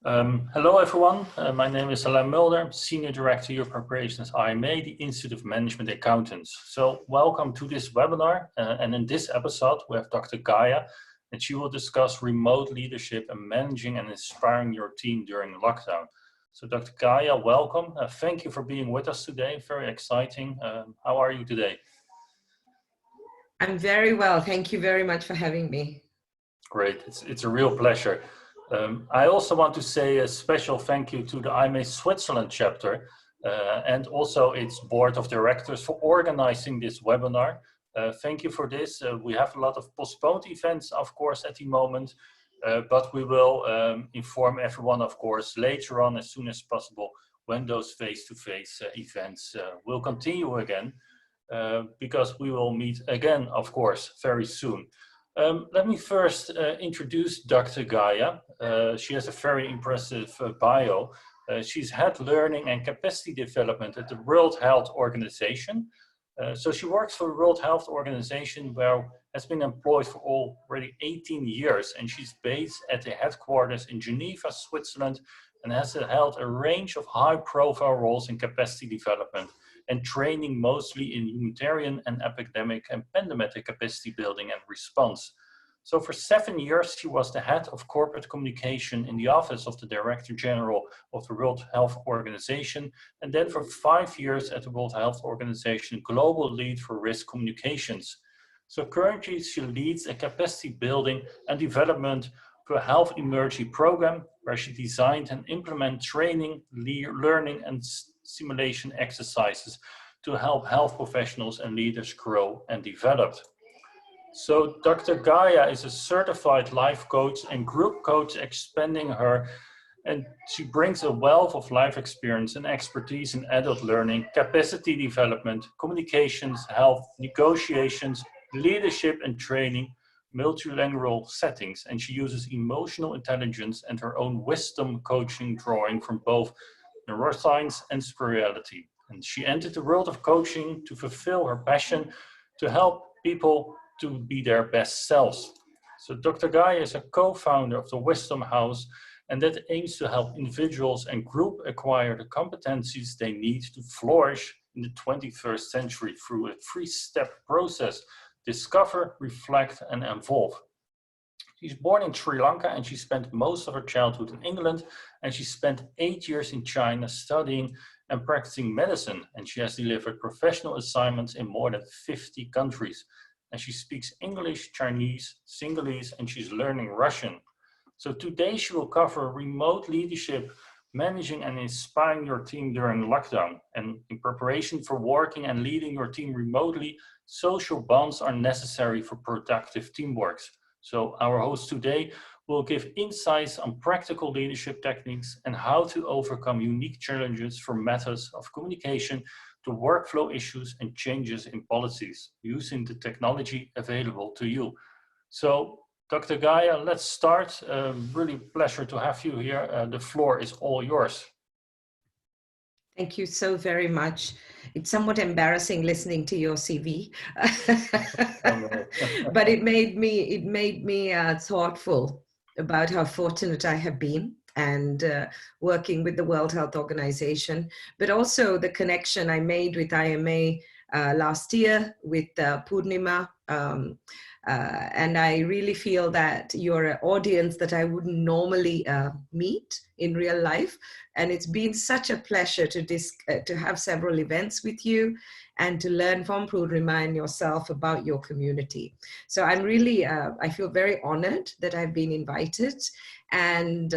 Hello everyone, my name is Alain Mulder, Senior Director Europe Operations IMA, the Institute of Management Accountants. So welcome to this webinar, and in this episode we have Dr. Gaya, and she will discuss remote leadership and managing and inspiring your team during lockdown. So Dr. Gaya, welcome. Thank you for being with us today, very exciting. How are you today? I'm very well, thank you very much for having me. Great, it's a real pleasure. I also want to say a special thank you to the IMA Switzerland chapter and also its board of directors for organizing this webinar. Thank you for this. We have a lot of postponed events, of course, at the moment, but we will inform everyone, of course, later on as soon as possible when those face-to-face events will continue again, because we will meet again, of course, very soon. Let me first introduce Dr. Gaya. She has a very impressive bio. She's head learning and capacity development at the World Health Organization. So she works for the World Health Organization, where has been employed for already 18 years, and she's based at the headquarters in Geneva, Switzerland, and has held a range of high-profile roles in capacity development and training, mostly in humanitarian and epidemic and pandemic capacity building and response. So for 7 years, she was the head of corporate communication in the office of the Director General of the World Health Organization, and then for 5 years at the World Health Organization, global lead for risk communications. So currently she leads a capacity building and development for a health emergency program, where she designed and implement training, learning and simulation exercises to help health professionals and leaders grow and develop. So Dr. Gaya is a certified life coach and group coach, expanding her, and she brings a wealth of life experience and expertise in adult learning, capacity development, communications, health, negotiations, leadership and training, multilingual settings, and she uses emotional intelligence and her own wisdom coaching, drawing from both neuroscience and spirituality. And she entered the world of coaching to fulfill her passion to help people to be their best selves. So Dr. Gaya is a co-founder of the Wisdom House, and that aims to help individuals and groups acquire the competencies they need to flourish in the 21st century through a 3-step process: discover, reflect, and evolve. She's born in Sri Lanka, and she spent most of her childhood in England, and she spent 8 years in China studying and practicing medicine, and she has delivered professional assignments in more than 50 countries. And she speaks English, Chinese, Sinhalese, and she's learning Russian. So today she will cover remote leadership, managing and inspiring your team during lockdown. And in preparation for working and leading your team remotely, social bonds are necessary for productive teamwork. So our host today will give insights on practical leadership techniques and how to overcome unique challenges from methods of communication to workflow issues and changes in policies using the technology available to you. So Dr. Gaya, let's start. Really pleasure to have you here. The floor is all yours. Thank you so very much. It's somewhat embarrassing listening to your CV, but it made me thoughtful about how fortunate I have been and working with the World Health Organization, but also the connection I made with IMA last year with Purnima. And I really feel that you're an audience that I wouldn't normally meet in real life. And it's been such a pleasure to have several events with you and to learn from Purnima and yourself about your community. So I'm really, I feel very honored that I've been invited. And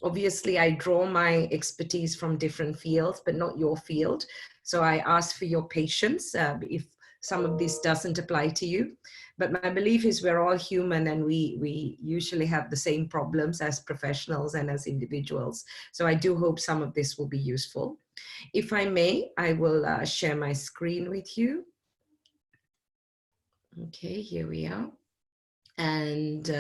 obviously I draw my expertise from different fields, but not your field. So I ask for your patience if some of this doesn't apply to you. But my belief is we're all human, and we usually have the same problems as professionals and as individuals. So I do hope some of this will be useful. If I may, I will share my screen with you. Okay, here we are. And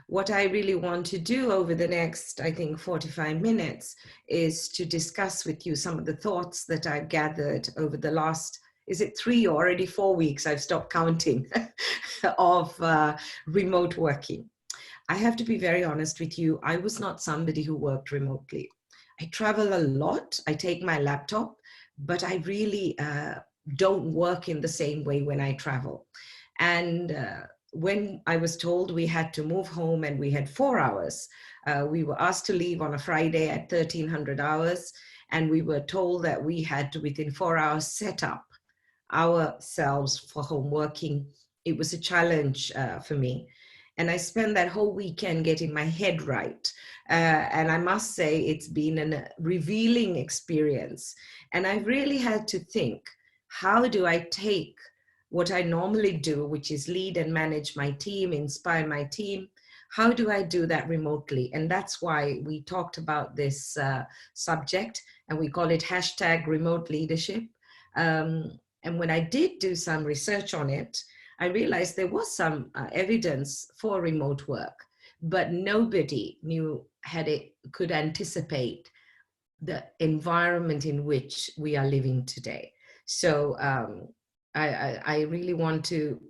what I really want to do over the next, I think, 45 minutes is to discuss with you some of the thoughts that I've gathered over the last, is it 3 or already 4 weeks? I've stopped counting of remote working. I have to be very honest with you. I was not somebody who worked remotely. I travel a lot. I take my laptop, but I really don't work in the same way when I travel. And when I was told we had to move home and we had 4 hours, we were asked to leave on a Friday at 1300 hours. And we were told that we had to, within 4 hours, set up ourselves for home working. It was a challenge for me. And I spent that whole weekend getting my head right. And I must say, it's been a revealing experience. And I really had to think, how do I take what I normally do, which is lead and manage my team, inspire my team? How do I do that remotely? And that's why we talked about this subject, and we call it hashtag remote leadership. And when I did do some research on it, I realized there was some evidence for remote work, but nobody could anticipate the environment in which we are living today. So I really want to,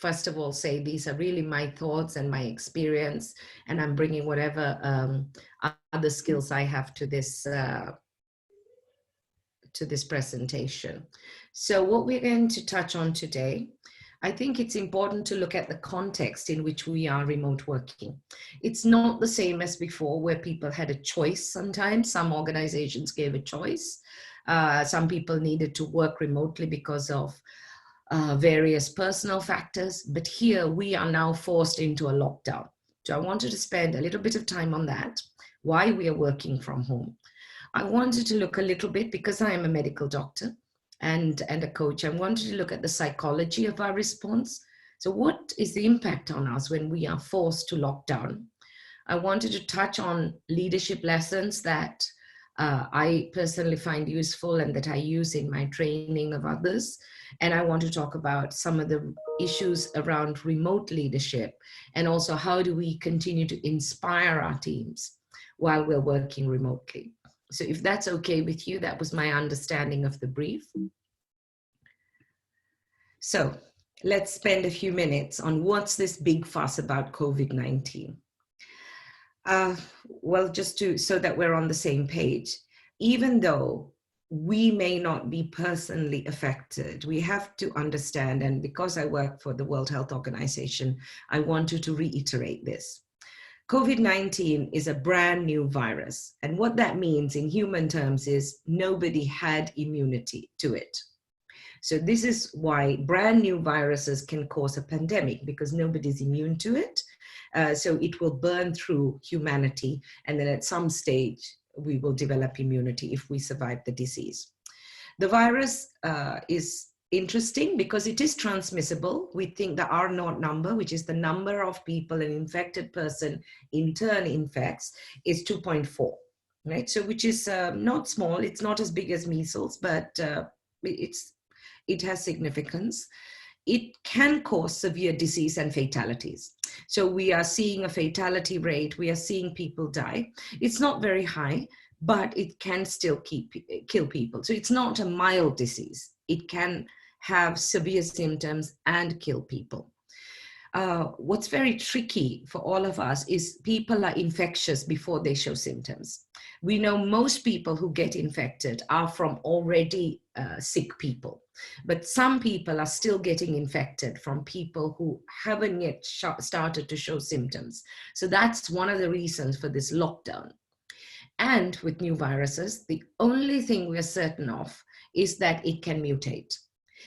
first of all, say these are really my thoughts and my experience, and I'm bringing whatever other skills I have to this presentation. So what we're going to touch on today, I think it's important to look at the context in which we are remote working. It's not the same as before, where people had a choice sometimes. Some organizations gave a choice. Some people needed to work remotely because of various personal factors. But here we are now forced into a lockdown. So I wanted to spend a little bit of time on that, why we are working from home. I wanted to look a little bit, because I am a medical doctor and a coach, I wanted to look at the psychology of our response. So what is the impact on us when we are forced to lock down? I wanted to touch on leadership lessons that I personally find useful and that I use in my training of others. And I want to talk about some of the issues around remote leadership, and also how do we continue to inspire our teams while we're working remotely. So if that's okay with you, that was my understanding of the brief. So let's spend a few minutes on what's this big fuss about COVID-19. Well, so that we're on the same page, even though we may not be personally affected, we have to understand, and because I work for the World Health Organization, I wanted to reiterate this. COVID-19 is a brand new virus. And what that means in human terms is nobody had immunity to it. So this is why brand new viruses can cause a pandemic, because nobody's immune to it. So it will burn through humanity. And then at some stage, we will develop immunity if we survive the disease. The virus is interesting because it is transmissible. We think the R0 number, which is the number of people an infected person in turn infects, is 2.4, right? So which is not small. It's not as big as measles, but it has significance. It can cause severe disease and fatalities. So we are seeing a fatality rate. We are seeing people die. It's not very high, but it can still kill people. So it's not a mild disease. It can have severe symptoms and kill people. What's very tricky for all of us is people are infectious before they show symptoms. We know most people who get infected are from already sick people, but some people are still getting infected from people who haven't yet started to show symptoms. So that's one of the reasons for this lockdown. And with new viruses, the only thing we're certain of is that it can mutate.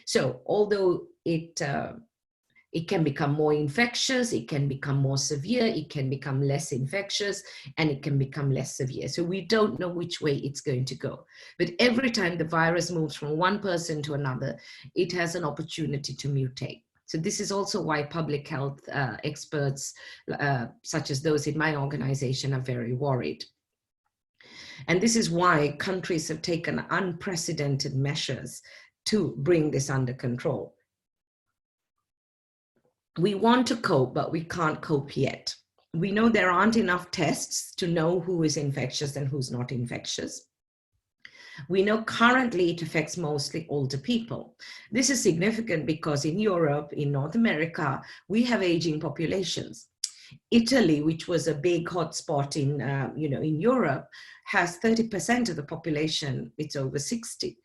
So although it can become more infectious, it can become more severe, it can become less infectious, and it can become less severe. So we don't know which way it's going to go. But every time the virus moves from one person to another, it has an opportunity to mutate. So this is also why public health experts, such as those in my organization, are very worried. And this is why countries have taken unprecedented measures to bring this under control. We want to cope, but we can't cope yet. We know there aren't enough tests to know who is infectious and who's not infectious. We know currently it affects mostly older people. This is significant because in Europe, in North America, we have aging populations. Italy, which was a big hotspot in, in Europe, has 30% of the population, it's over 60.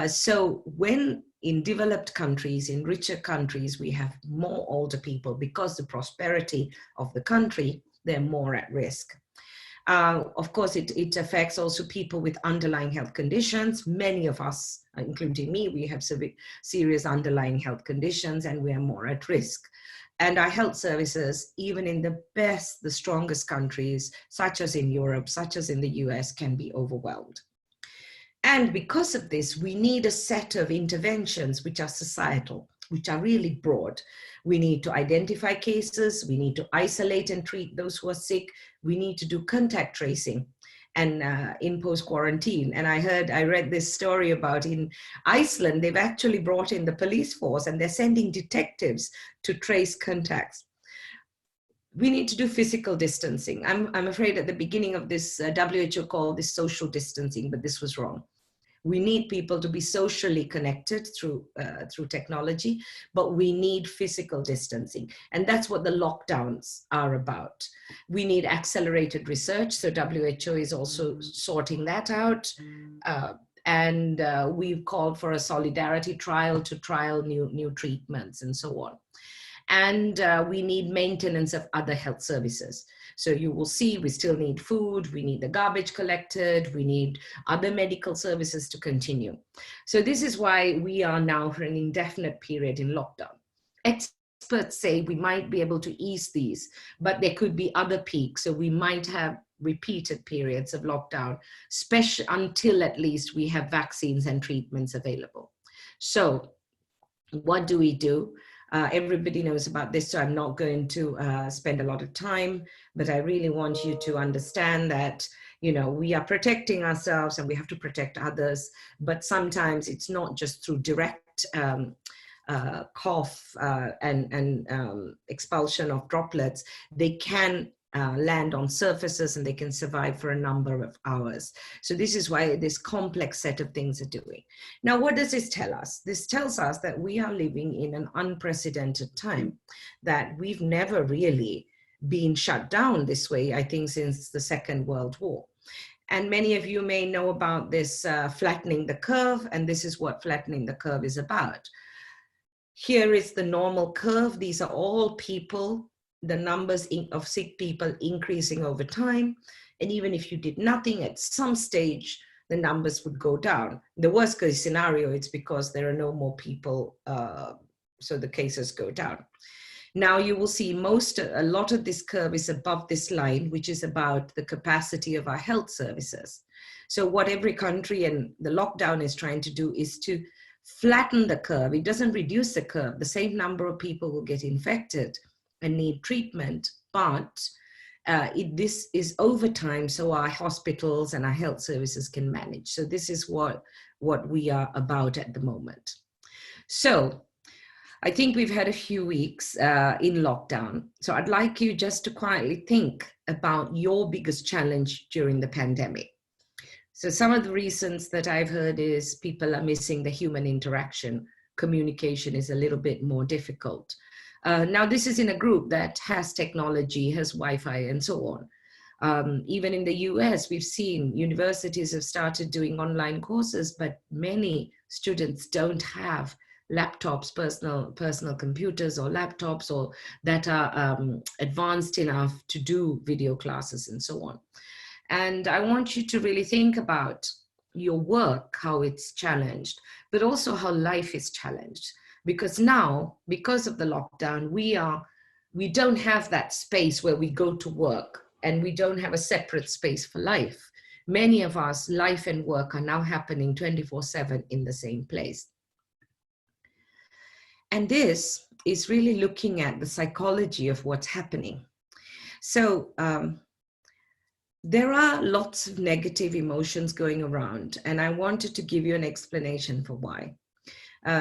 So when in developed countries, in richer countries, we have more older people because the prosperity of the country, they're more at risk. Of course, it affects also people with underlying health conditions. Many of us, including me, we have serious underlying health conditions and we are more at risk. And our health services, even in the best, the strongest countries, such as in Europe, such as in the US, can be overwhelmed. And because of this, we need a set of interventions which are societal, which are really broad. We need to identify cases, we need to isolate and treat those who are sick, we need to do contact tracing and impose quarantine. And I read this story about in Iceland, they've actually brought in the police force and they're sending detectives to trace contacts. We need to do physical distancing. I'm afraid at the beginning of this, WHO called this social distancing, but this was wrong. We need people to be socially connected through technology, but we need physical distancing. And that's what the lockdowns are about. We need accelerated research. So WHO is also sorting that out. And we've called for a solidarity trial to trial new treatments and so on. And we need maintenance of other health services. So you will see we still need food, we need the garbage collected, we need other medical services to continue. So this is why we are now for an indefinite period in lockdown. Experts say we might be able to ease these, but there could be other peaks. So we might have repeated periods of lockdown, especially until at least we have vaccines and treatments available. So what do we do? Everybody knows about this, so I'm not going to spend a lot of time, but I really want you to understand that, we are protecting ourselves and we have to protect others, but sometimes it's not just through direct cough and expulsion of droplets. They can land on surfaces and they can survive for a number of hours. So this is why this complex set of things are doing. Now, what does this tell us? This tells us that we are living in an unprecedented time, that we've never really been shut down this way, I think, since the Second World War. And many of you may know about this flattening the curve, and this is what flattening the curve is about. Here is the normal curve. These are all people, the numbers of sick people increasing over time. And even if you did nothing, at some stage, the numbers would go down. The worst case scenario, it's because there are no more people, so the cases go down. Now you will see a lot of this curve is above this line, which is about the capacity of our health services. So what every country and the lockdown is trying to do is to flatten the curve. It doesn't reduce the curve. The same number of people will get infected and need treatment, but this is over time, so our hospitals and our health services can manage. So this is what we are about at the moment. So I think we've had a few weeks in lockdown. So I'd like you just to quietly think about your biggest challenge during the pandemic. So some of the reasons that I've heard is people are missing the human interaction. Communication is a little bit more difficult. Now, this is in a group that has technology, has Wi-Fi and so on. Even in the US, we've seen universities have started doing online courses, but many students don't have laptops, personal computers or laptops, or that are advanced enough to do video classes and so on. And I want you to really think about your work, how it's challenged, but also how life is challenged. Because now, because of the lockdown, we don't have that space where we go to work, and we don't have a separate space for life. Many of us, life and work are now happening 24/7 in the same place. And this is really looking at the psychology of what's happening. So there are lots of negative emotions going around, and I wanted to give you an explanation for why.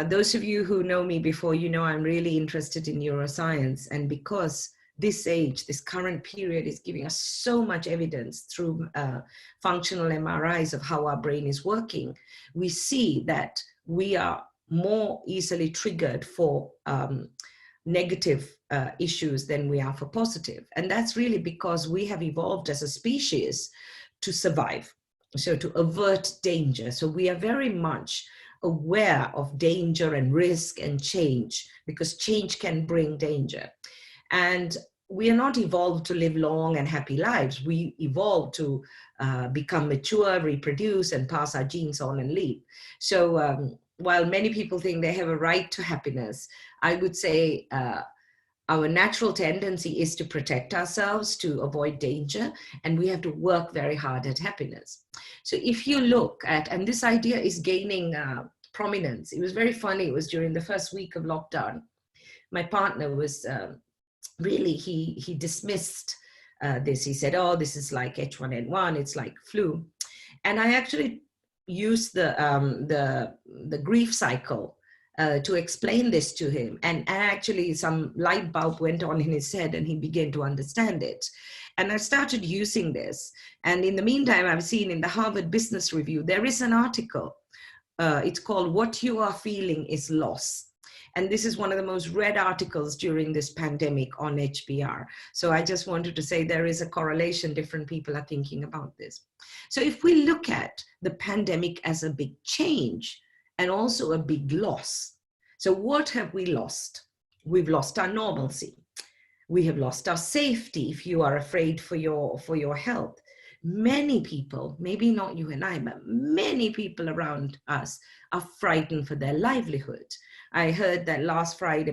Those of you who know me before, I'm really interested in neuroscience, and because this age, this current period is giving us so much evidence through functional MRIs of how our brain is working, we see that we are more easily triggered for negative issues than we are for positive. And that's really because we have evolved as a species to survive, so to avert danger. So we are very much aware of danger and risk and change, because change can bring danger. And we are not evolved to live long and happy lives. We evolved to become mature, reproduce, and pass our genes on and leave. So while many people think they have a right to happiness, I would say our natural tendency is to protect ourselves, to avoid danger, and we have to work very hard at happiness. So if you look at, and this idea is gaining prominence. It was very funny. It was during the first week of lockdown. My partner was really, he dismissed this. He said, oh, this is like H1N1, it's like flu. And I actually used the grief cycle to explain this to him. And actually some light bulb went on in his head and he began to understand it. And I started using this. And in the meantime, I've seen in the Harvard Business Review, there is an article. It's called What You Are Feeling is Loss. And this is one of the most read articles during this pandemic on HBR. So I just wanted to say there is a correlation. Different people are thinking about this. So if we look at the pandemic as a big change and also a big loss. So what have we lost? We've lost our normalcy. We have lost our safety if you are afraid for your health. Many people, maybe not you and I, but many people around us are frightened for their livelihood. I heard that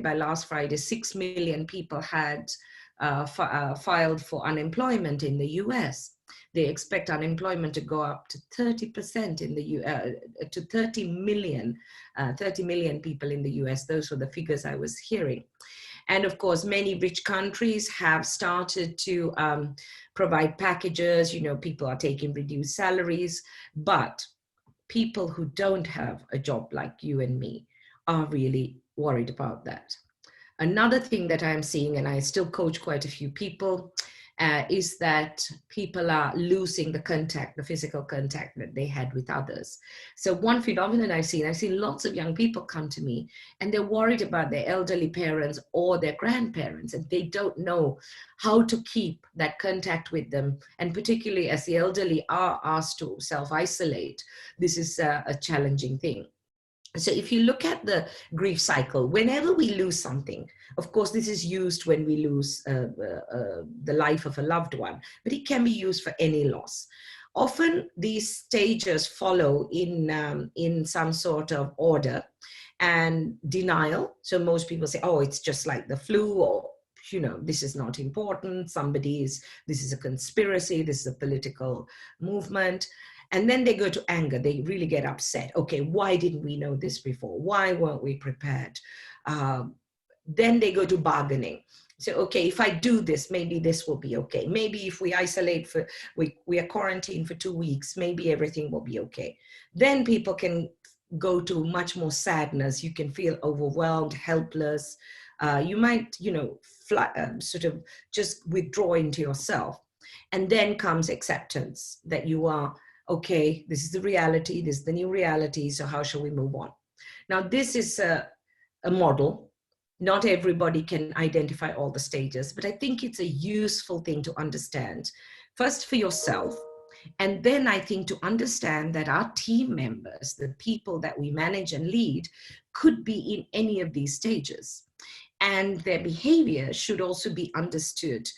by last Friday, 6 million people had filed for unemployment in the US. They expect unemployment to go up to 30% in the to 30 million people in the US. Those were the figures I was hearing. And of course, many rich countries have started to provide packages. You know, people are taking reduced salaries, but people who don't have a job like you and me are really worried about that. Another thing that I'm seeing, and I still coach quite a few people, is that people are losing the contact, the physical contact that they had with others. So one phenomenon I've seen lots of young people come to me and they're worried about their elderly parents or their grandparents, and they don't know how to keep that contact with them. And particularly as the elderly are asked to self-isolate, this is a challenging thing. So if you look at the grief cycle, whenever we lose something, of course, this is used when we lose the life of a loved one, but it can be used for any loss. Often these stages follow in some sort of order and denial. So most people say, oh, it's just like the flu, or, you know, this is not important. This is a conspiracy. This is a political movement. And then they go to anger. They really get upset. Okay, why didn't we know this before? Why weren't we prepared? Then they go to bargaining. So, okay, if I do this, maybe this will be okay. Maybe if we isolate we are quarantined for 2 weeks, maybe everything will be okay. Then people can go to much more sadness. You can feel overwhelmed, helpless. You might, you know, sort of just withdraw into yourself. And then comes acceptance that you are, okay, this is the reality, this is the new reality, so how shall we move on? Now, this is a model. Not everybody can identify all the stages, but I think it's a useful thing to understand, first for yourself, and then I think to understand that our team members, the people that we manage and lead, could be in any of these stages. And their behavior should also be understood.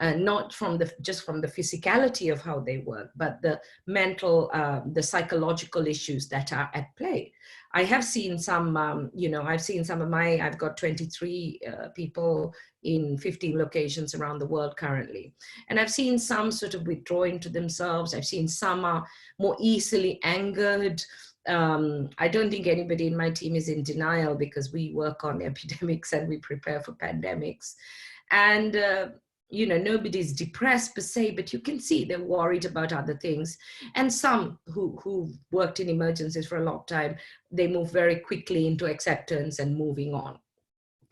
Not just from the physicality of how they work, but the mental, the psychological issues that are at play. I have seen some, you know, I've got 23 people in 15 locations around the world currently. And I've seen some sort of withdrawing to themselves. I've seen some are more easily angered. I don't think anybody in my team is in denial, because we work on epidemics and we prepare for pandemics. And, you know, nobody's depressed per se, but you can see they're worried about other things. And some who worked in emergencies for a long time, they move very quickly into acceptance and moving on.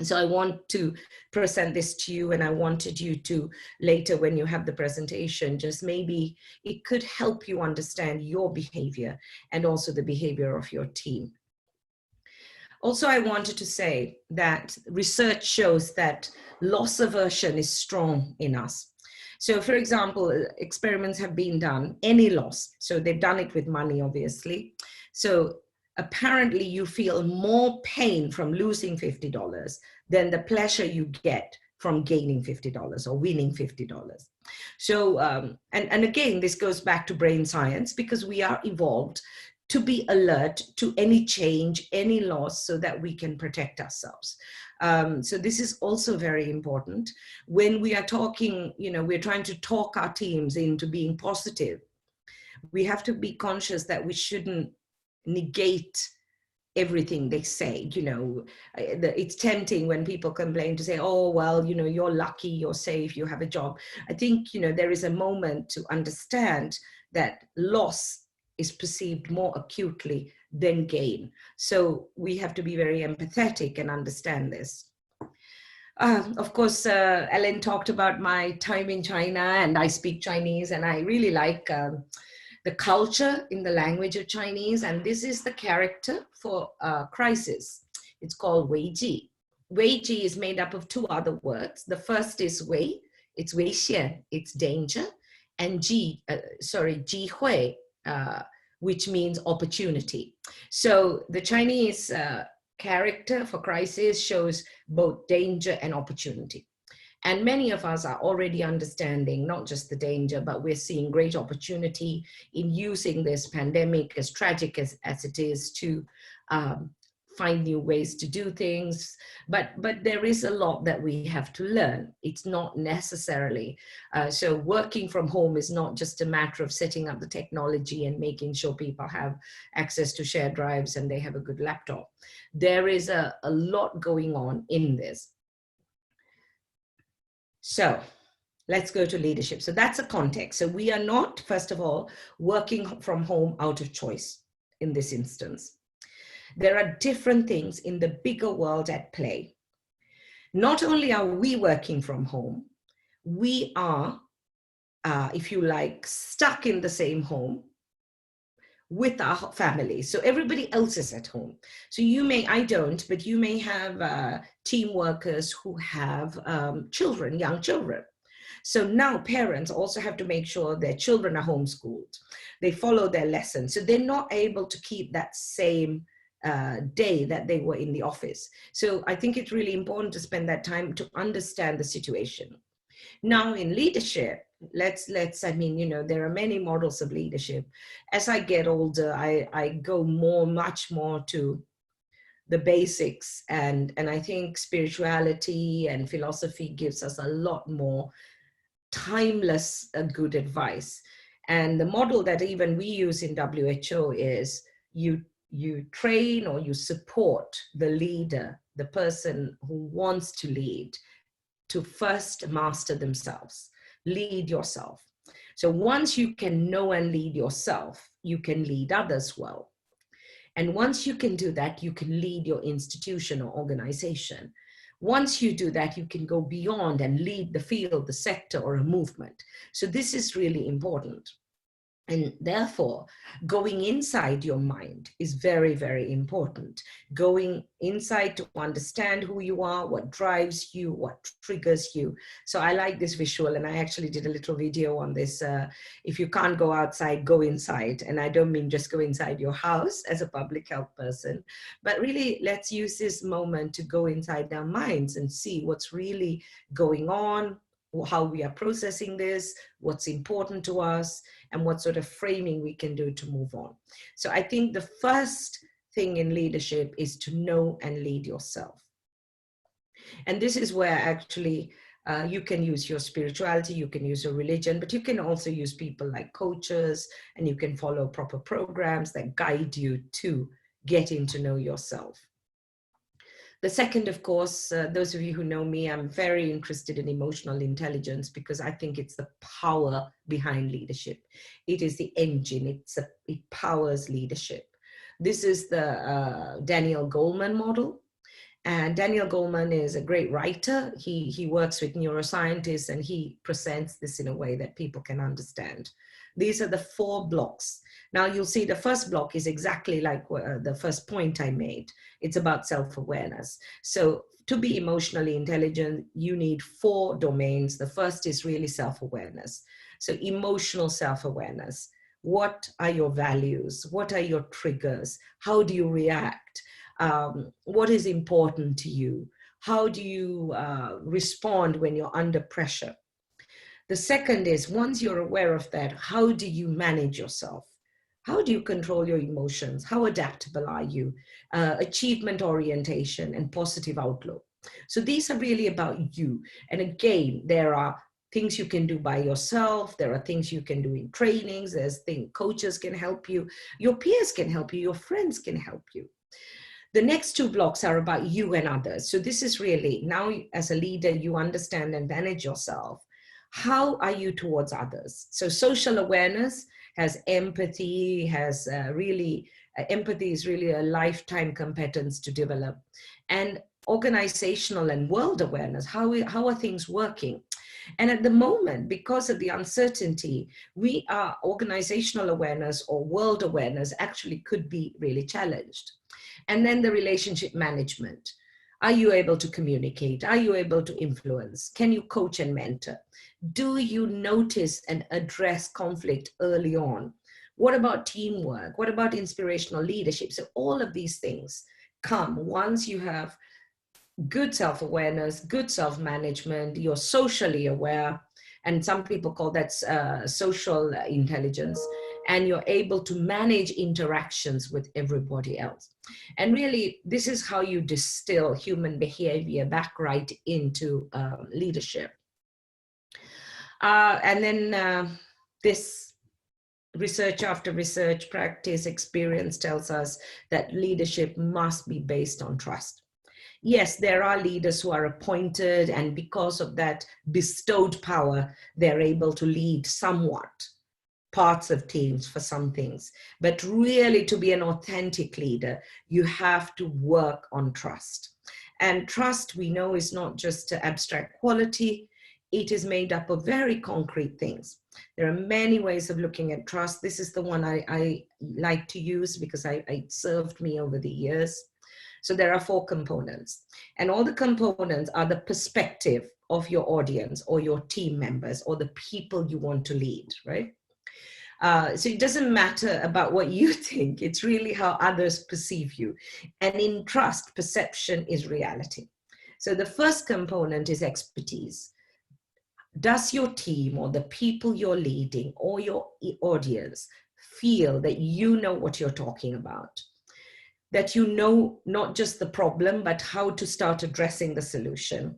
So I want to present this to you, and I wanted you to later, when you have the presentation, just maybe it could help you understand your behavior and also the behavior of your team. Also, I wanted to say that research shows that loss aversion is strong in us. So, for example, experiments have been done, any loss. So they've done it with money, obviously. So apparently you feel more pain from losing $50 than the pleasure you get from gaining $50 or winning $50. So, and again, this goes back to brain science, because we are evolved to be alert to any change, any loss, so that we can protect ourselves. So this is also very important. When we are talking, we're trying to talk our teams into being positive. We have to be conscious that we shouldn't negate everything they say. It's tempting when people complain to say, oh, well, you're lucky, you're safe, you have a job. I think, there is a moment to understand that loss is perceived more acutely than gain. So we have to be very empathetic and understand this. Of course, Ellen talked about my time in China, and I speak Chinese, and I really like the culture in the language of Chinese. And this is the character for crisis. It's called Weiji. Weiji is made up of two other words. The first is Wei, it's Weixian, it's danger, and Ji Hui, which means opportunity. So the Chinese character for crisis shows both danger and opportunity. And many of us are already understanding not just the danger, but we're seeing great opportunity in using this pandemic, as tragic as it is, to find new ways to do things. But there is a lot that we have to learn. It's not necessarily. So working from home is not just a matter of setting up the technology and making sure people have access to shared drives and they have a good laptop. There is a lot going on in this. So let's go to leadership. So that's a context. So we are not, first of all, working from home out of choice in this instance. There are different things in the bigger world at play. Not only are we working from home, we are, if you like, stuck in the same home with our family. So everybody else is at home. So I don't, but you may have team workers who have children, young children. So now parents also have to make sure their children are homeschooled. They follow their lessons. So they're not able to keep that same day that they were in the office. So I think it's really important to spend that time to understand the situation. Now in leadership, I mean, there are many models of leadership. As I get older, I go much more to the basics, and I think spirituality and philosophy gives us a lot more timeless good advice. And the model that even we use in WHO is you train or you support the leader, the person who wants to lead, to first master themselves, lead yourself. So once you can know and lead yourself, you can lead others well. And once you can do that, you can lead your institution or organization. Once you do that, you can go beyond and lead the field, the sector, or a movement. So this is really important. And therefore, going inside your mind is very, very important. Going inside to understand who you are, what drives you, what triggers you. So I like this visual, and I actually did a little video on this. If you can't go outside, go inside. And I don't mean just go inside your house as a public health person, but really let's use this moment to go inside our minds and see what's really going on, how we are processing this, what's important to us, and what sort of framing we can do to move on. So I think the first thing in leadership is to know and lead yourself. And this is where actually you can use your spirituality, you can use your religion, but you can also use people like coaches, and you can follow proper programs that guide you to getting to know yourself. The second, of course, those of you who know me, I'm very interested in emotional intelligence, because I think it's the power behind leadership. It is the engine, it powers leadership. This is the Daniel Goleman model. And Daniel Goleman is a great writer. He works with neuroscientists, and he presents this in a way that people can understand. These are the 4 blocks. Now you'll see the first block is exactly like the first point I made. It's about self-awareness. So to be emotionally intelligent, you need 4 domains. The first is really self-awareness. So emotional self-awareness. What are your values? What are your triggers? How do you react? What is important to you? How do you respond when you're under pressure? The second is, once you're aware of that, how do you manage yourself? How do you control your emotions? How adaptable are you? Achievement orientation and positive outlook. So these are really about you. And again, there are things you can do by yourself. There are things you can do in trainings. There's things coaches can help you. Your peers can help you. Your friends can help you. The next 2 blocks are about you and others. So this is really, now as a leader, you understand and manage yourself. How are you towards others? So social awareness has empathy, empathy is really a lifetime competence to develop. And organizational and world awareness, how are things working? And at the moment, because of the uncertainty, organizational awareness or world awareness actually could be really challenged. And then the relationship management. Are you able to communicate? Are you able to influence? Can you coach and mentor? Do you notice and address conflict early on? What about teamwork? What about inspirational leadership? So all of these things come once you have good self-awareness, good self-management, you're socially aware, and some people call that social intelligence, and you're able to manage interactions with everybody else. And really, this is how you distill human behavior back right into leadership. And then this research after research, practice, experience tells us that leadership must be based on trust. Yes, there are leaders who are appointed, and because of that bestowed power, they're able to lead somewhat parts of teams for some things. But really, to be an authentic leader, you have to work on trust. And trust, we know, is not just abstract quality. It is made up of very concrete things. There are many ways of looking at trust. This is the one I like to use because it served me over the years. So there are 4 components, and all the components are the perspective of your audience or your team members or the people you want to lead, right? So it doesn't matter about what you think, it's really how others perceive you. And in trust, perception is reality. So the first component is expertise. Does your team or the people you're leading or your audience feel that you know what you're talking about? That you know not just the problem, but how to start addressing the solution?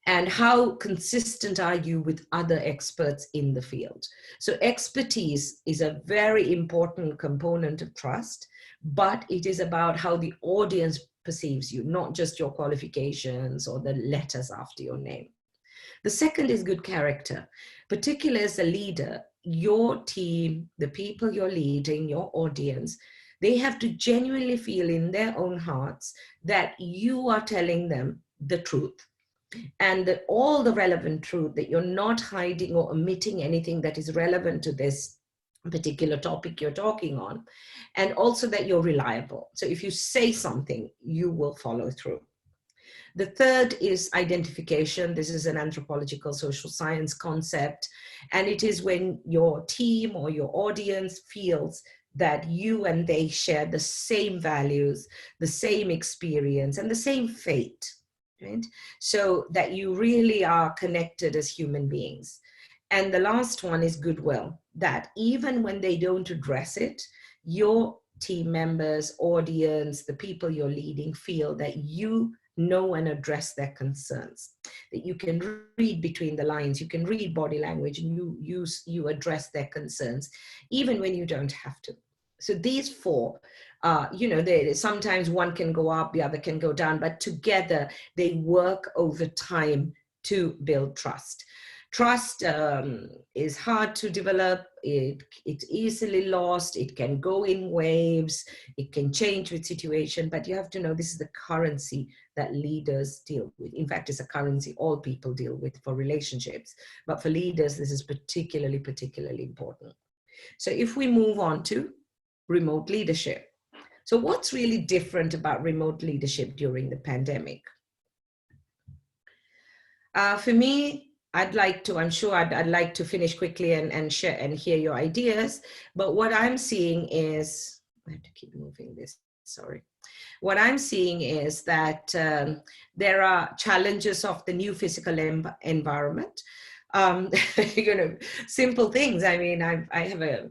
And how consistent are you with other experts in the field? So expertise is a very important component of trust, but it is about how the audience perceives you, not just your qualifications or the letters after your name. The second is good character. Particularly as a leader, your team, the people you're leading, your audience, they have to genuinely feel in their own hearts that you are telling them the truth, and that all the relevant truth, that you're not hiding or omitting anything that is relevant to this particular topic you're talking on, and also that you're reliable. So if you say something, you will follow through. The third is identification. This is an anthropological social science concept, and it is when your team or your audience feels that you and they share the same values, the same experience, and the same fate, right? So that you really are connected as human beings. And the last one is goodwill, that even when they don't address it, your team members, audience, the people you're leading feel that you know and address their concerns, that you can read between the lines, you can read body language, and you address their concerns, even when you don't have to. So these 4, sometimes one can go up, the other can go down, but together they work over time to build trust. Trust is hard to develop. It's easily lost. It can go in waves. It can change with situation, but you have to know this is the currency that leaders deal with. In fact, it's a currency all people deal with for relationships, but for leaders, this is particularly important. So if we move on to remote leadership. So what's really different about remote leadership during the pandemic? For me, I'm sure I'd like to finish quickly and share and hear your ideas. But what I'm seeing is, I have to keep moving this, sorry. What I'm seeing is that there are challenges of the new physical environment. Simple things. I mean, I have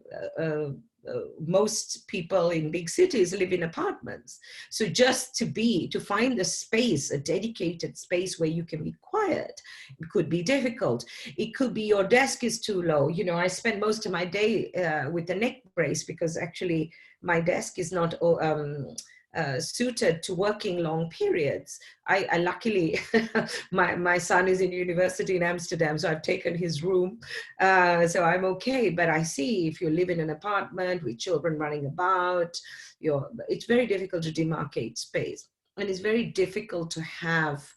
most people in big cities live in apartments. So just to find a space, a dedicated space where you can be quiet, it could be difficult. It could be your desk is too low. I spend most of my day with a neck brace because actually my desk is not suited to working long periods. I luckily, my son is in university in Amsterdam, so I've taken his room, so I'm okay. But I see if you live in an apartment with children running about, it's very difficult to demarcate space. And it's very difficult to have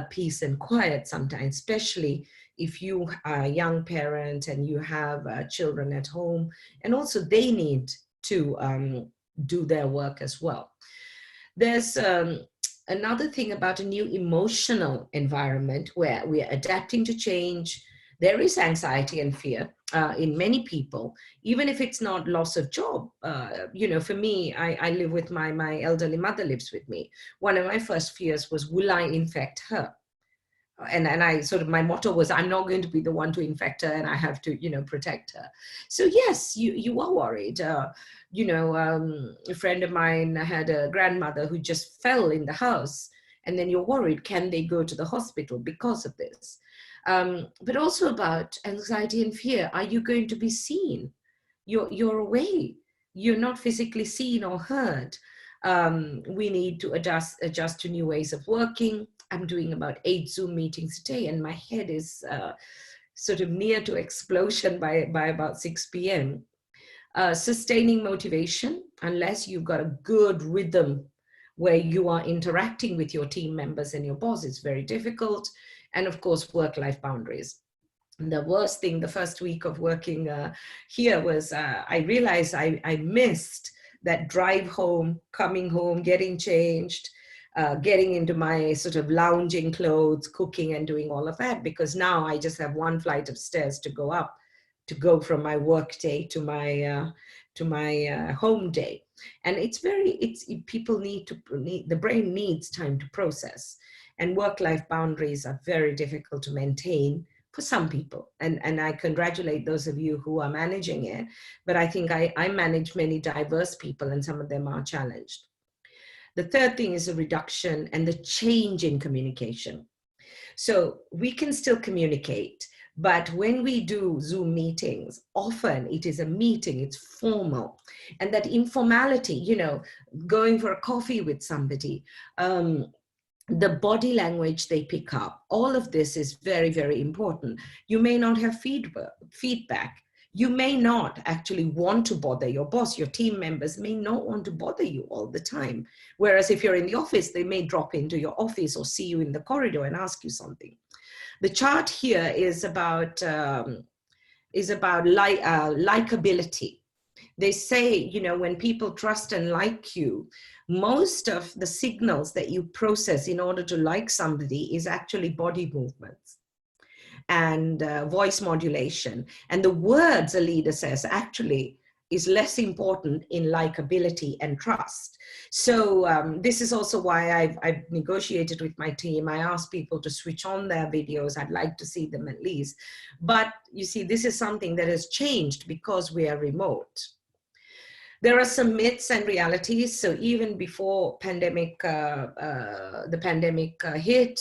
peace and quiet sometimes, especially if you are a young parent and you have children at home, and also they need to do their work as well. There's another thing about a new emotional environment where we are adapting to change. There is anxiety and fear in many people, even if it's not loss of job. For me, I live with my elderly mother lives with me. One of my first fears was, will I infect her? And I sort of, my motto was, I'm not going to be the one to infect her, and I have to, protect her. So yes, you are worried. A friend of mine had a grandmother who just fell in the house, and then you're worried, can they go to the hospital because of this? But also about anxiety and fear. Are you going to be seen? You're away. You're not physically seen or heard. We need to adjust to new ways of working. I'm doing about 8 Zoom meetings a day, and my head is sort of near to explosion by about 6 p.m. Sustaining motivation, unless you've got a good rhythm where you are interacting with your team members and your boss, it's very difficult. And of course, work-life boundaries. The worst thing, the first week of working here was I realized I missed that drive home, coming home, getting changed, getting into my sort of lounging clothes, cooking and doing all of that, because now I just have one flight of stairs to go up, to go from my work day to my home day. And people the brain needs time to process, and work-life boundaries are very difficult to maintain for some people. And I congratulate those of you who are managing it, but I think I manage many diverse people, and some of them are challenged. The third thing is a reduction and the change in communication. So we can still communicate, but when we do Zoom meetings, often it is a meeting, it's formal. And that informality, going for a coffee with somebody, the body language they pick up, all of this is very, very important. You may not have feedback. You may not actually want to bother your boss. Your team members may not want to bother you all the time. Whereas if you're in the office, they may drop into your office or see you in the corridor and ask you something. The chart here is about likability. They say, when people trust and like you, most of the signals that you process in order to like somebody is actually body movements and voice modulation. And the words a leader says actually is less important in likability and trust. So this is also why I've negotiated with my team. I ask people to switch on their videos. I'd like to see them at least. But you see, this is something that has changed because we are remote. There are some myths and realities. So even before the pandemic hit,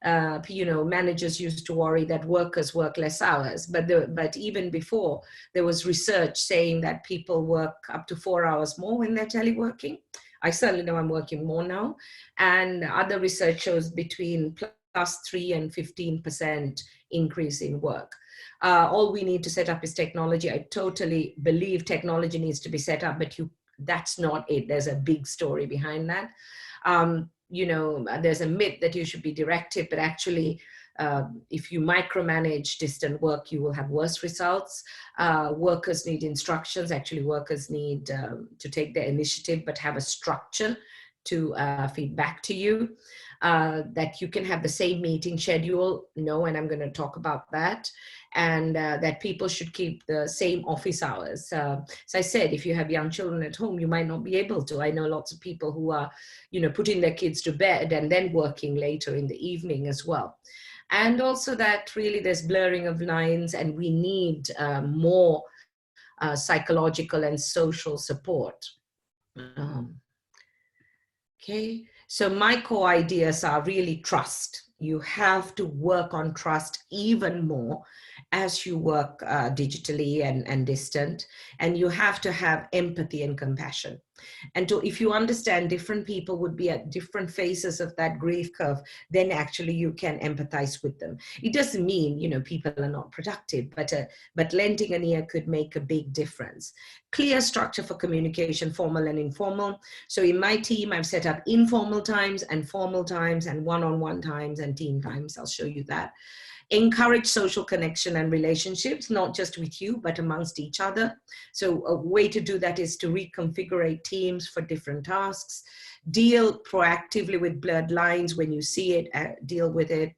managers used to worry that workers work less hours. But even before, there was research saying that people work up to 4 hours more when they're teleworking. I certainly know I'm working more now. And other research shows between +3 and 15% increase in work. All we need to set up is technology. I totally believe technology needs to be set up, but that's not it. There's a big story behind that. There's a myth that you should be directive, but actually If you micromanage distant work, you will have worse results. Workers need instructions. Actually, workers need to take their initiative, but have a structure to feed back to you. That you can have the same meeting schedule, no, and I'm going to talk about that. And that people should keep the same office hours. As I said, if you have young children at home, you might not be able to. I know lots of people who are, putting their kids to bed and then working later in the evening as well. And also that really there's blurring of lines, and we need more psychological and social support. Okay, so my core ideas are really trust. You have to work on trust even more as you work digitally and distant, and you have to have empathy and compassion. And if you understand different people would be at different phases of that grief curve, then actually you can empathize with them. It doesn't mean, people are not productive, but lending an ear could make a big difference. Clear structure for communication, formal and informal. So in my team, I've set up informal times and formal times and one-on-one times and team times. I'll show you that. Encourage social connection and relationships, not just with you, but amongst each other. So a way to do that is to reconfigure teams for different tasks. Deal proactively with blurred lines when you see it, deal with it.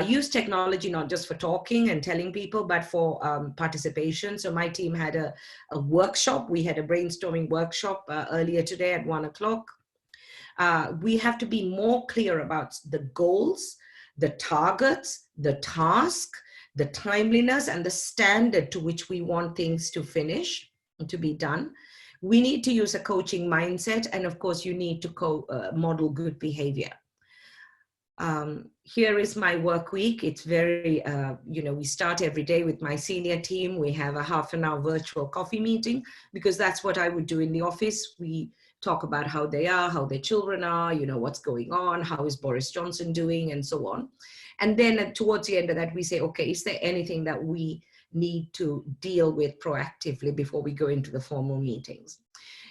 Use technology not just for talking and telling people, but for participation. So my team had a workshop. We had a brainstorming workshop earlier today at 1 o'clock. We have to be more clear about the goals, the targets, the task, the timeliness, and the standard to which we want things to finish, to be done. We need to use a coaching mindset, and of course, you need to model good behavior. Here is my work week. It's very, we start every day with my senior team. We have a half-an-hour virtual coffee meeting, because that's what I would do in the office. We talk about how they are, how their children are, what's going on, how is Boris Johnson doing, and so on. And then towards the end of that, we say, okay, is there anything that we need to deal with proactively before we go into the formal meetings?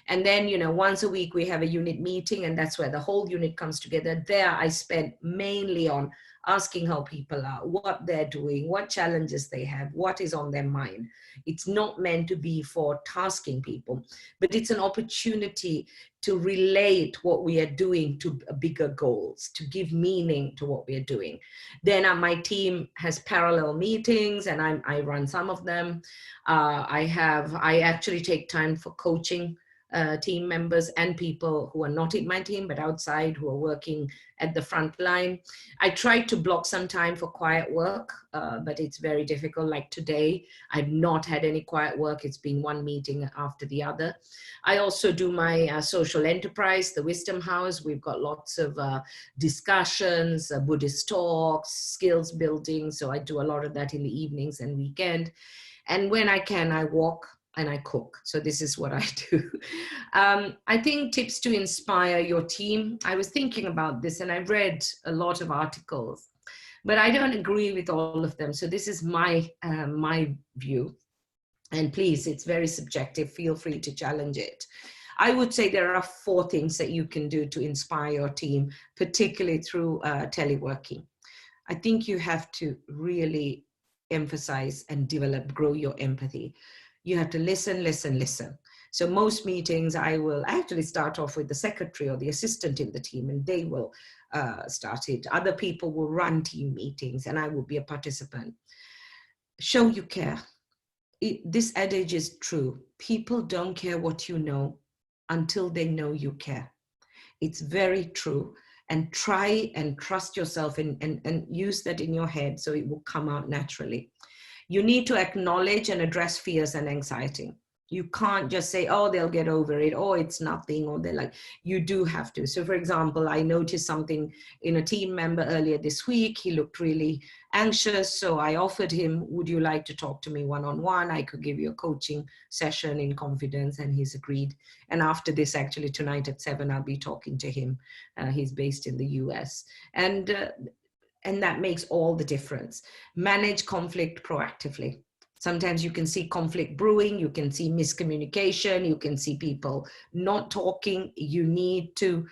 And then, once a week we have a unit meeting, and that's where the whole unit comes together. There I spend mainly on asking how people are, what they're doing, what challenges they have, what is on their mind. It's not meant to be for tasking people, but it's an opportunity to relate what we are doing to bigger goals, to give meaning to what we are doing. Then my team has parallel meetings, and I run some of them. I actually take time for coaching team members and people who are not in my team, but outside, who are working at the front line. I try to block some time for quiet work, but it's very difficult. Like today, I've not had any quiet work. It's been one meeting after the other. I also do my social enterprise, the Wisdom House. We've got lots of discussions, Buddhist talks, skills building. So I do a lot of that in the evenings and weekend. And when I can, I walk and I cook. So this is what I do. I think tips to inspire your team. I was thinking about this, and I read a lot of articles, but I don't agree with all of them. So this is my view. And please, it's very subjective. Feel free to challenge it. I would say there are 4 things that you can do to inspire your team, particularly through teleworking. I think you have to really emphasize and grow your empathy. You have to listen, listen, listen. So most meetings, I will actually start off with the secretary or the assistant in the team, and they will start it. Other people will run team meetings, and I will be a participant. Show you care. This adage is true. People don't care what you know until they know you care. It's very true. And try and trust yourself and use that in your head so it will come out naturally. You need to acknowledge and address fears and anxiety. You can't just say, oh, they'll get over it, or it's nothing, or they're like, you do have to. So for example, I noticed something in a team member earlier this week. He looked really anxious. So I offered him, would you like to talk to me one-on-one? I could give you a coaching session in confidence, and he's agreed. And after this, actually tonight at 7, I'll be talking to him. He's based in the US. And that makes all the difference. Manage conflict proactively. Sometimes you can see conflict brewing, you can see miscommunication, you can see people not talking. You need to,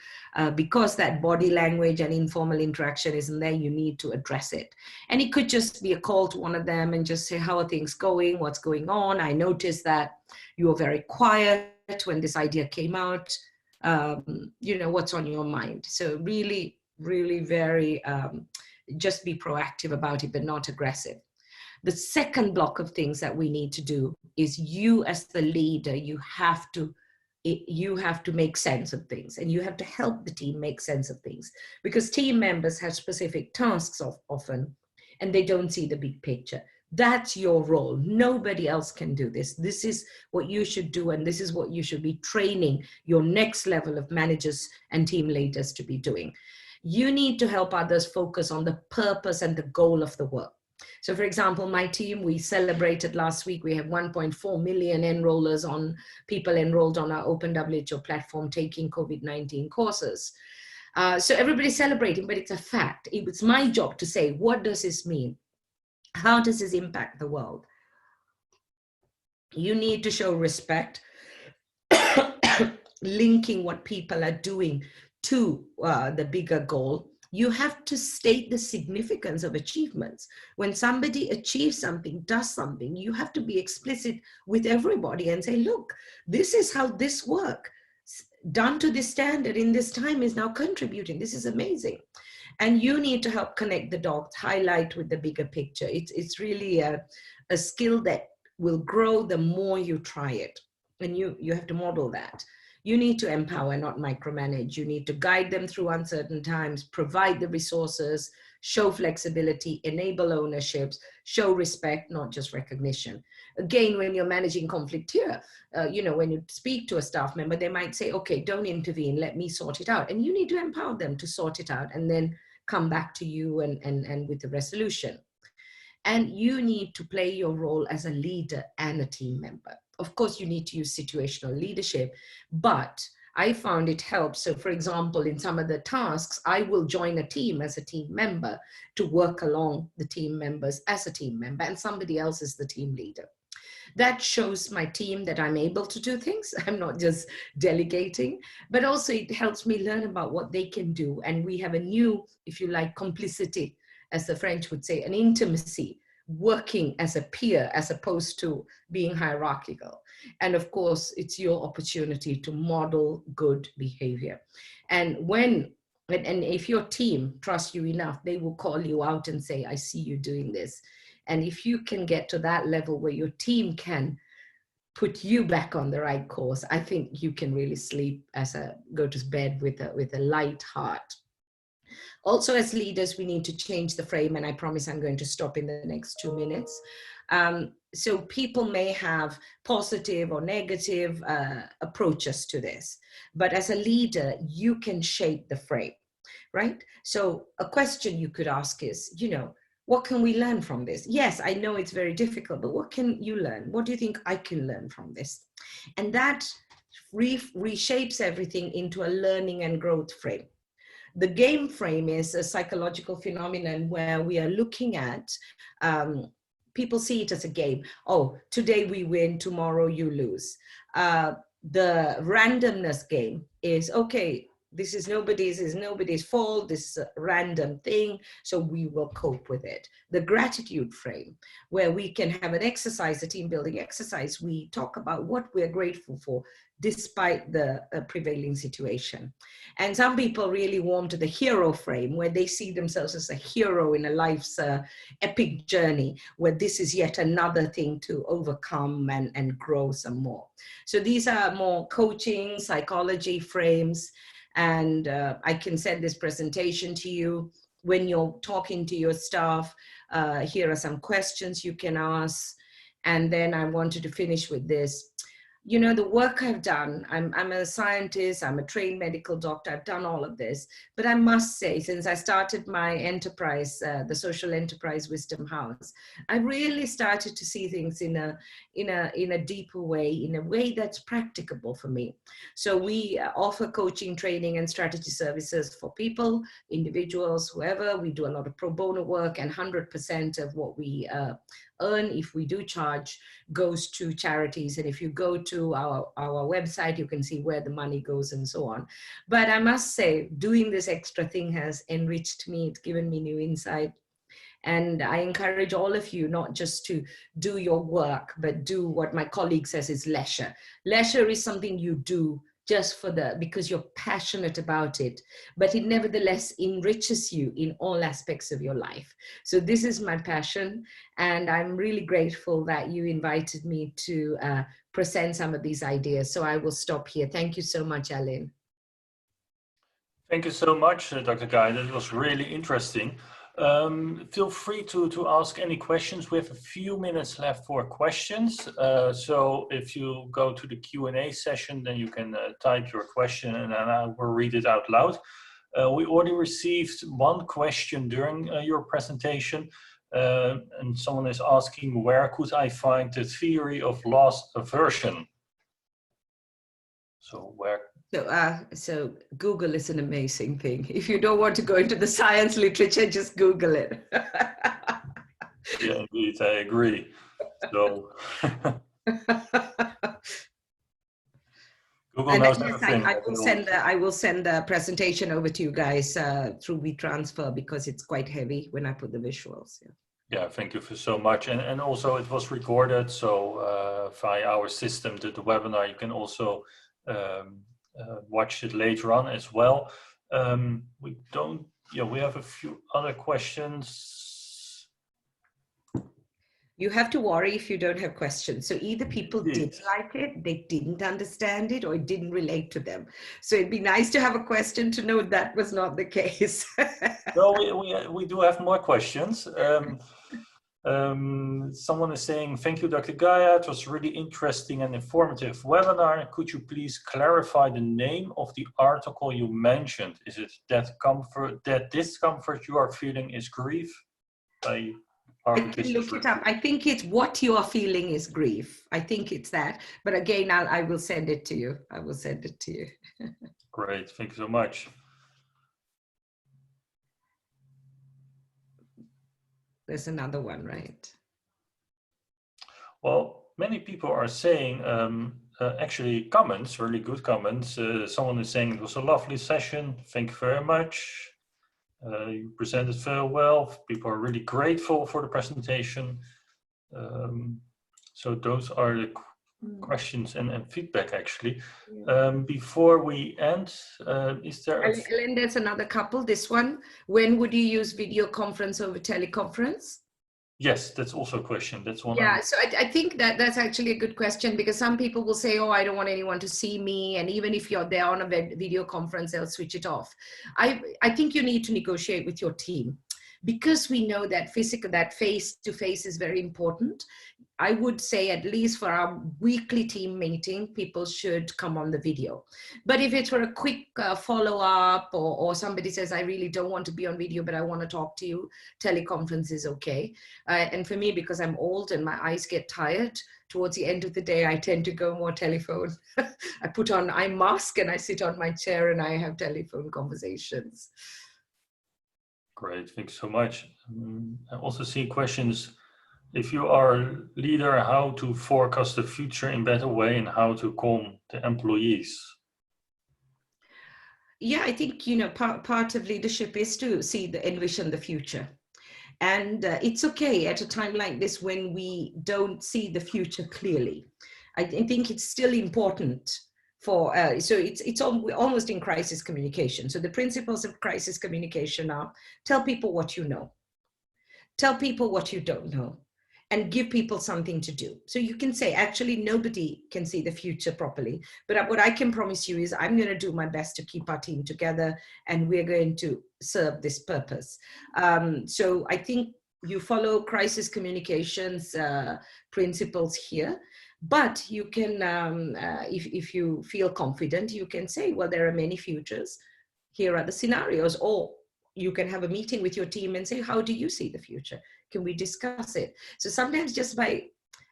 because that body language and informal interaction isn't there, you need to address it. And it could just be a call to one of them and just say, how are things going? What's going on? I noticed that you were very quiet when this idea came out. You know, what's on your mind? So really, really very, just be proactive about it, but not aggressive. The second block of things that we need to do is, you as the leader, you have to make sense of things, and you have to help the team make sense of things, because team members have specific tasks often, and they don't see the big picture. That's your role. Nobody else can do this. This is what you should do, and this is what you should be training your next level of managers and team leaders to be doing. You need to help others focus on the purpose and the goal of the work. So for example, my team, we celebrated last week, we have 1.4 million people enrolled on our Open WHO platform taking COVID-19 courses. So everybody's celebrating, but it's a fact. It was my job to say, what does this mean? How does this impact the world? You need to show respect, linking what people are doing to the bigger goal. You have to state the significance of achievements. When somebody achieves something, does something, you have to be explicit with everybody and say, look, this is how this work done to this standard in this time is now contributing. This is amazing. And you need to help connect the dots, highlight with the bigger picture. It's really a skill that will grow the more you try it. And you have to model that. You need to empower, not micromanage. You need to guide them through uncertain times, provide the resources, show flexibility, enable ownerships, show respect, not just recognition. Again, when you're managing conflict here, you know, when you speak to a staff member, they might say, okay, don't intervene, let me sort it out. And you need to empower them to sort it out and then come back to you and with the resolution. And you need to play your role as a leader and a team member. Of course, you need to use situational leadership, but I found it helps. So for example, in some of the tasks, I will join a team as a team member to work along the team members as a team member, and somebody else is the team leader. That shows my team that I'm able to do things. I'm not just delegating, but also it helps me learn about what they can do. And we have a new, if you like, complicity, as the French would say, an intimacy, working as a peer as opposed to being hierarchical. And of course, it's your opportunity to model good behavior. And if your team trusts you enough, they will call you out and say, I see you doing this. And if you can get to that level where your team can put you back on the right course, I think you can really go to bed with a light heart. Also, as leaders, we need to change the frame, and I promise I'm going to stop in the next 2 minutes. So people may have positive or negative approaches to this, but as a leader, you can shape the frame, right? So a question you could ask is, you know, what can we learn from this? Yes, I know it's very difficult, but what can you learn? What do you think I can learn from this? And that reshapes everything into a learning and growth frame. The game frame is a psychological phenomenon where we are looking at, people see it as a game. Oh, today we win, tomorrow you lose. The randomness game is, okay, this is nobody's fault, this is a random thing, so we will cope with it. The gratitude frame, where we can have an exercise, a team building exercise, we talk about what we're grateful for despite the prevailing situation. And some people really warm to the hero frame, where they see themselves as a hero in a life's epic journey, where this is yet another thing to overcome and grow some more. So these are more coaching, psychology frames. And I can send this presentation to you when you're talking to your staff. Here are some questions you can ask. And then I wanted to finish with this. You know, the work I've done, I'm a scientist, I'm a trained medical doctor, I've done all of this. But I must say, since I started my enterprise, the Social Enterprise Wisdom House, I really started to see things in a deeper way, in a way that's practicable for me. So we offer coaching, training, and strategy services for people, individuals, whoever. We do a lot of pro bono work, and 100% of what we earn, if we do charge, goes to charities. And if you go to our website, you can see where the money goes and so on. But I must say, doing this extra thing has enriched me. It's given me new insight. And I encourage all of you not just to do your work, but do what my colleague says is leisure. Leisure is something you do just because you're passionate about it, but it nevertheless enriches you in all aspects of your life. So this is my passion, and I'm really grateful that you invited me to present some of these ideas. So I will stop here. Thank you so much, Aline. Thank you so much, Dr. Gaya. That was really interesting. Feel free to ask any questions. We have a few minutes left for questions. So if you go to the Q&A session, then you can type your question and then I will read it out loud. We already received one question during your presentation. And someone is asking, where could I find the theory of loss aversion? So where? So Google is an amazing thing. If you don't want to go into the science literature, just Google it. Yeah, indeed, I agree. So Google knows everything. I will send the presentation over to you guys through WeTransfer because it's quite heavy when I put the visuals. Yeah, thank you for so much. And also it was recorded, so via our system, the webinar, you can also watch it later on as well. We have a few other questions. You have to worry if you don't have questions. So either people did like it, they didn't understand it, or it didn't relate to them. So it'd be nice to have a question to know that was not the case. No, we do have more questions. Someone is saying, thank you, Dr. Gaya. It was really interesting and informative webinar. Could you please clarify the name of the article you mentioned? Is it that discomfort you are feeling is grief? I can look it up. I think it's what you are feeling is grief. I think it's that. But again, I will send it to you. I will send it to you. Great. Thank you so much. There's another one, right? Well, many people are saying, actually comments, really good comments. Someone is saying it was a lovely session. Thank you very much. You presented very well. People are really grateful for the presentation. So those are the questions and feedback, actually. Before we end, is there... Ellen, there's another couple, this one. When would you use video conference over teleconference? Yes, that's also a question. That's one. Yeah, so I think that's actually a good question, because some people will say, oh, I don't want anyone to see me. And even if they're on a video conference, they'll switch it off. I think you need to negotiate with your team, because we know that face-to-face is very important. I would say at least for our weekly team meeting, people should come on the video. But if it's for a quick follow-up or somebody says, I really don't want to be on video, but I want to talk to you, teleconference is okay. And for me, because I'm old and my eyes get tired, towards the end of the day, I tend to go more telephone. I put on eye mask and I sit on my chair and I have telephone conversations. Great, thanks so much. I also see questions. If you are a leader, how to forecast the future in a better way and how to calm the employees? Yeah, I think, part of leadership is to envision the future. And it's okay at a time like this when we don't see the future clearly. I think it's still important so it's almost in crisis communication. So the principles of crisis communication are: tell people what you know, tell people what you don't know, and give people something to do. So you can say, actually, nobody can see the future properly, but what I can promise you is I'm going to do my best to keep our team together, and we're going to serve this purpose. So I think you follow crisis communications principles here, but you can, if you feel confident, you can say, well, there are many futures. Here are the scenarios. Or you can have a meeting with your team and say, how do you see the future? Can we discuss it? So sometimes just by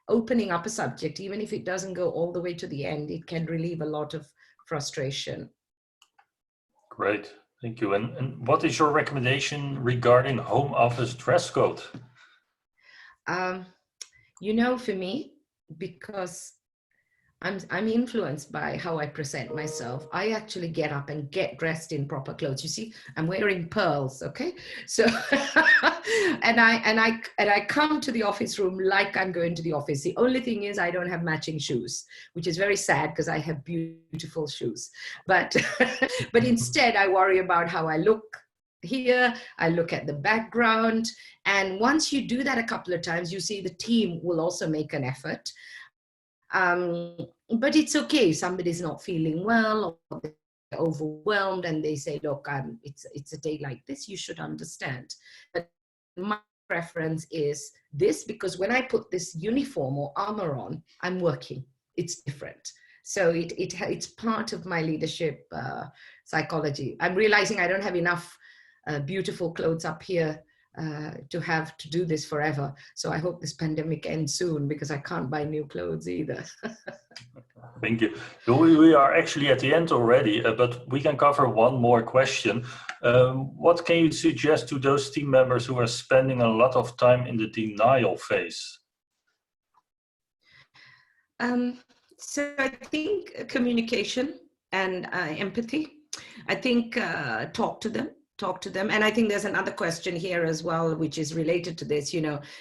opening up a subject, even if it doesn't go all the way to the end, it can relieve a lot of frustration. Great, thank you. And what is your recommendation regarding home office dress code? For me, because I'm influenced by how I present myself. I actually get up and get dressed in proper clothes. You see, I'm wearing pearls, okay? So and I come to the office room like I'm going to the office. The only thing is I don't have matching shoes, which is very sad because I have beautiful shoes. But but instead I worry about how I look here. I look at the background, and once you do that a couple of times, you see the team will also make an effort. But it's okay. Somebody's not feeling well or they're overwhelmed, and they say, look, it's a day like this, you should understand. But my preference is this, because when I put this uniform or armor on, I'm working. It's different. So it's part of my leadership psychology. I'm realizing I don't have enough beautiful clothes up here to have to do this forever. So I hope this pandemic ends soon, because I can't buy new clothes either. Thank you. We are actually at the end already, but we can cover one more question. What can you suggest to those team members who are spending a lot of time in the denial phase? So I think communication and empathy. I think talk to them. And I think there's another question here as well, which is related to this.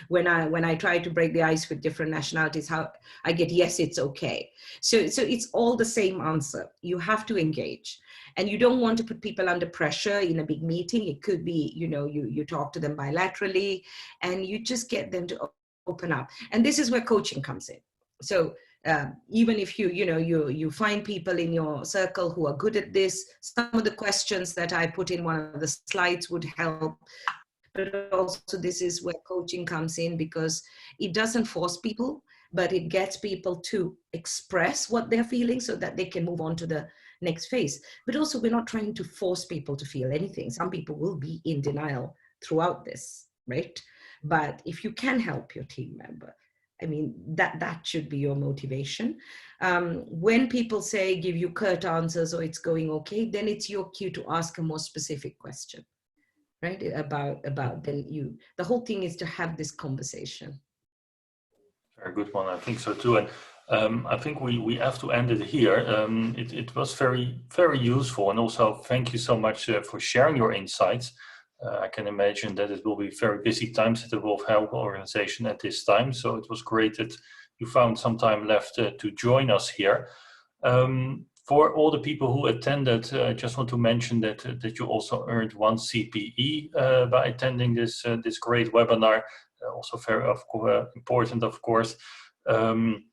When I try to break the ice with different nationalities, how I get, yes, it's okay. So it's all the same answer. You have to engage, and you don't want to put people under pressure in a big meeting. It could be, you talk to them bilaterally, and you just get them to open up. And this is where coaching comes in. So even if you find people in your circle who are good at this, some of the questions that I put in one of the slides would help. But also this is where coaching comes in, because it doesn't force people, but it gets people to express what they're feeling so that they can move on to the next phase. But also, we're not trying to force people to feel anything. Some people will be in denial throughout this, right? But if you can help your team member, I mean, that should be your motivation. When people say, give you curt answers or it's going okay, then it's your cue to ask a more specific question, right? About then the whole thing is to have this conversation. Very good one. I think so too. And I think we have to end it here. It was very, very useful. And also thank you so much for sharing your insights. I can imagine that it will be very busy times at the World Health Organization at this time. So it was great that you found some time left to join us here. For all the people who attended, I just want to mention that you also earned 1 CPE by attending this great webinar. Also very important, of course. Actually,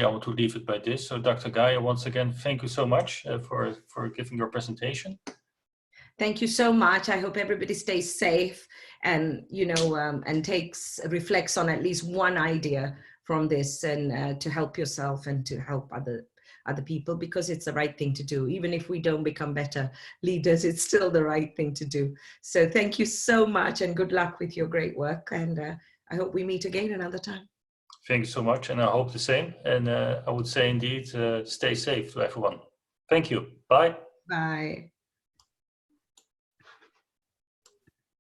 I want to leave it by this. So Dr. Gaya, once again, thank you so much for giving your presentation. Thank you so much. I hope everybody stays safe and, and reflects on at least one idea from this, and to help yourself and to help other people, because it's the right thing to do. Even if we don't become better leaders, it's still the right thing to do. So thank you so much, and good luck with your great work. And I hope we meet again another time. Thank you so much. And I hope the same. And I would say indeed, stay safe to everyone. Thank you. Bye. Bye.